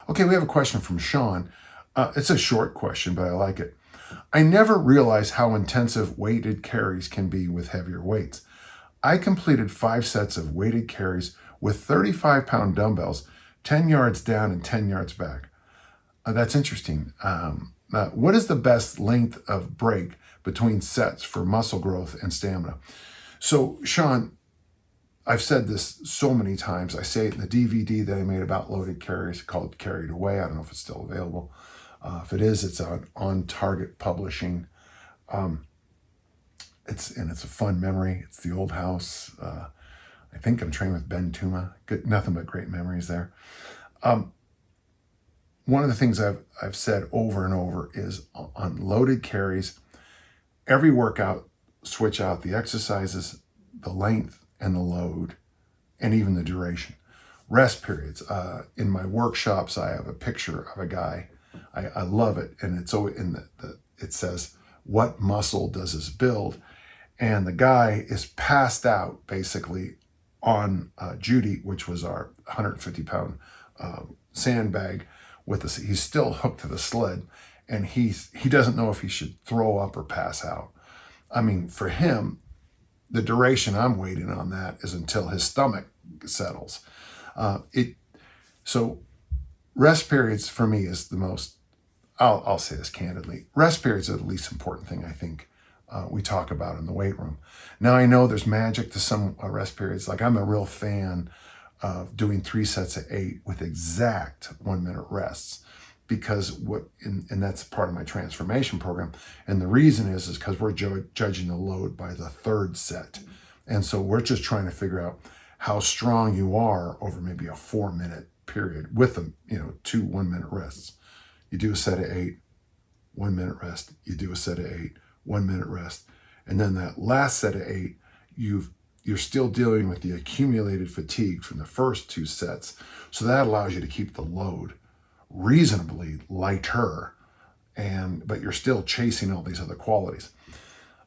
Okay, we have a question from Sean. It's a short question, but I like it. I never realized how intensive weighted carries can be with heavier weights. I completed 5 sets of weighted carries with 35-pound dumbbells, 10 yards down and 10 yards back. That's interesting. What is the best length of break between sets for muscle growth and stamina? So, Sean, I've said this so many times. I say it in the DVD that I made about loaded carries called Carried Away. I don't know if it's still available. If it is, it's on Target Publishing. It's a fun memory. It's the old house. I think I'm trained with Ben Tuma. Nothing but great memories there. One of the things I've said over and over is on loaded carries, every workout, switch out the exercises, the length, and the load, and even the duration. Rest periods. In my workshops, I have a picture of a guy. I love it, and it's always it says, "What muscle does this build?" And the guy is passed out basically on Judy, which was our 150-pound sandbag. He's still hooked to the sled, and he doesn't know if he should throw up or pass out. I mean, for him, the duration I'm waiting on that is until his stomach settles. So rest periods for me is the most, I'll say this candidly, rest periods are the least important thing I think we talk about in the weight room. Now I know there's magic to some rest periods. Like I'm a real fan of doing 3 sets of 8 with exact 1-minute rests, because and that's part of my transformation program. And the reason is because we're judging the load by the 3rd set. And so we're just trying to figure out how strong you are over maybe a 4-minute period with them, 2 1-minute rests. You do a set of 8, 1-minute rest. You do a set of 8, 1-minute rest. And then that last set of 8, you're still dealing with the accumulated fatigue from the first 2 sets. So that allows you to keep the load reasonably lighter, but you're still chasing all these other qualities.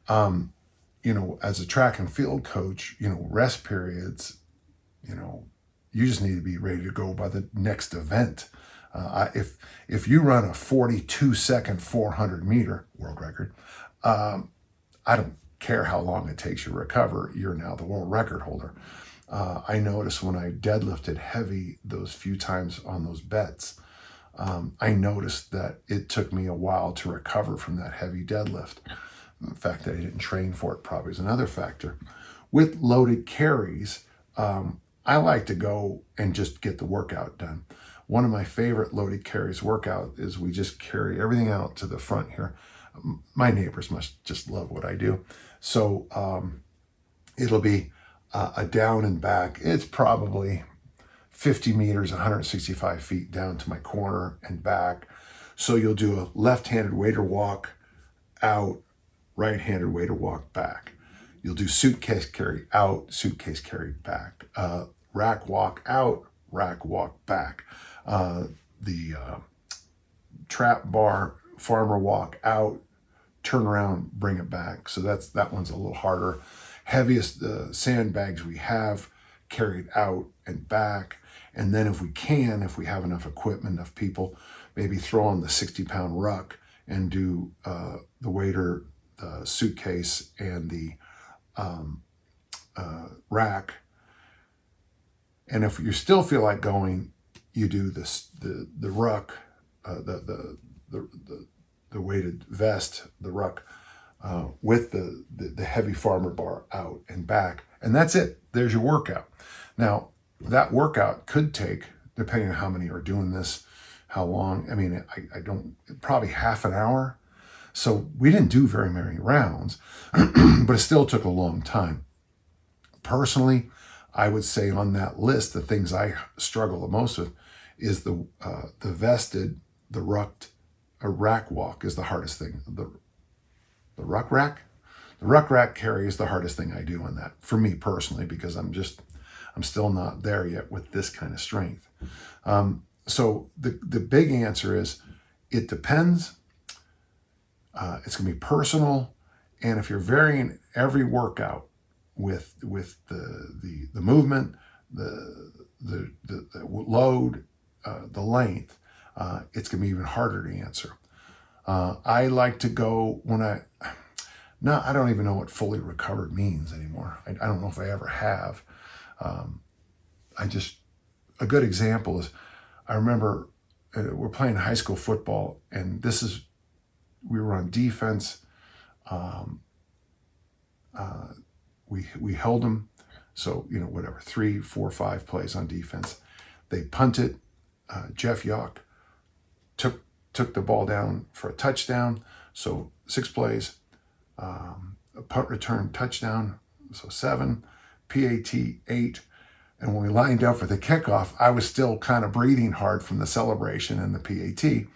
As a track and field coach, rest periods, you just need to be ready to go by the next event. If you run a 42-second 400-meter world record, I don't care how long it takes you to recover, you're now the world record holder. I noticed when I deadlifted heavy those few times on those bets, I noticed that it took me a while to recover from that heavy deadlift. The fact that I didn't train for it probably is another factor. With loaded carries, I like to go and just get the workout done. One of my favorite loaded carries workout is we just carry everything out to the front here. My neighbors must just love what I do. So it'll be a down and back. It's probably 50 meters, 165 feet down to my corner and back. So you'll do a left-handed waiter walk out, right-handed waiter walk back. You'll do suitcase carry out, suitcase carry back. Rack walk out, rack walk back. The trap bar farmer walk out, turn around, bring it back. So that one's a little harder. Heaviest sandbags we have carried out and back. And then if we have enough equipment, enough people, maybe throw on the 60-pound ruck and do the waiter, the suitcase, and the rack. And if you still feel like going, you do the ruck, the weighted vest, the ruck, with the heavy farmer bar out and back. And that's it. There's your workout. Now, that workout could take, depending on how many are doing this, how long. I mean, probably half an hour. So we didn't do very many rounds, but it still took a long time. Personally, I would say on that list, the things I struggle the most with is the vested, the rucked, a rack walk is the hardest thing. The ruck rack? The ruck rack carry is the hardest thing I do on that, for me personally, because I'm still not there yet with this kind of strength. So the big answer is, it depends. It's going to be personal. And if you're varying every workout with the movement, the load, the length, it's going to be even harder to answer. I like to go when I don't even know what fully recovered means anymore. I don't know if I ever have. A good example is, I remember we're playing high school football, and we were on defense. We held them. So, whatever, 3, 4, 5 plays on defense. They punted. Jeff Yock took the ball down for a touchdown. So 6 plays, a punt return touchdown. So 7, PAT 8. And when we lined up for the kickoff, I was still kind of breathing hard from the celebration and the PAT.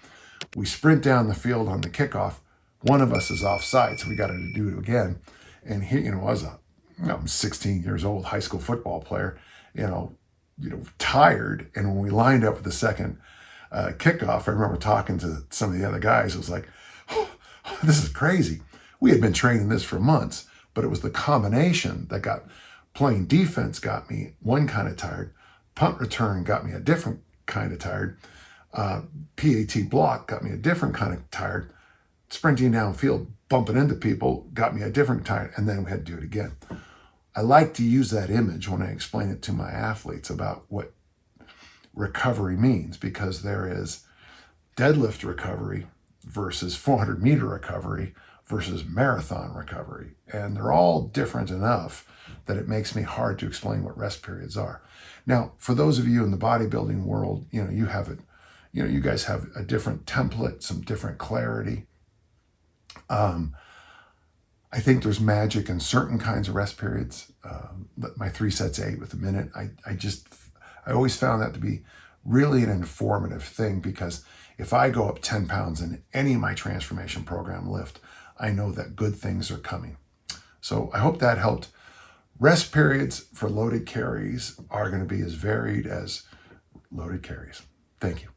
We sprint down the field on the kickoff. One of us is offside, so we got to do it again. And he, I'm 16 years old, high school football player, tired. And when we lined up for the second kickoff, I remember talking to some of the other guys. It was like, oh, this is crazy. We had been training this for months, but it was the combination that playing defense got me one kind of tired. Punt return got me a different kind of tired. PAT block got me a different kind of tired. Sprinting downfield, bumping into people got me a different tired. And then we had to do it again. I like to use that image when I explain it to my athletes about what recovery means, because there is deadlift recovery versus 400-meter recovery versus marathon recovery. And they're all different enough that it makes me hard to explain what rest periods are. Now, for those of you in the bodybuilding world, you have it, you guys have a different template, some different clarity. I think there's magic in certain kinds of rest periods. My 3 sets 8 with a minute. I always found that to be really an informative thing, because if I go up 10 pounds in any of my transformation program lift, I know that good things are coming. So I hope that helped. Rest periods for loaded carries are going to be as varied as loaded carries. Thank you.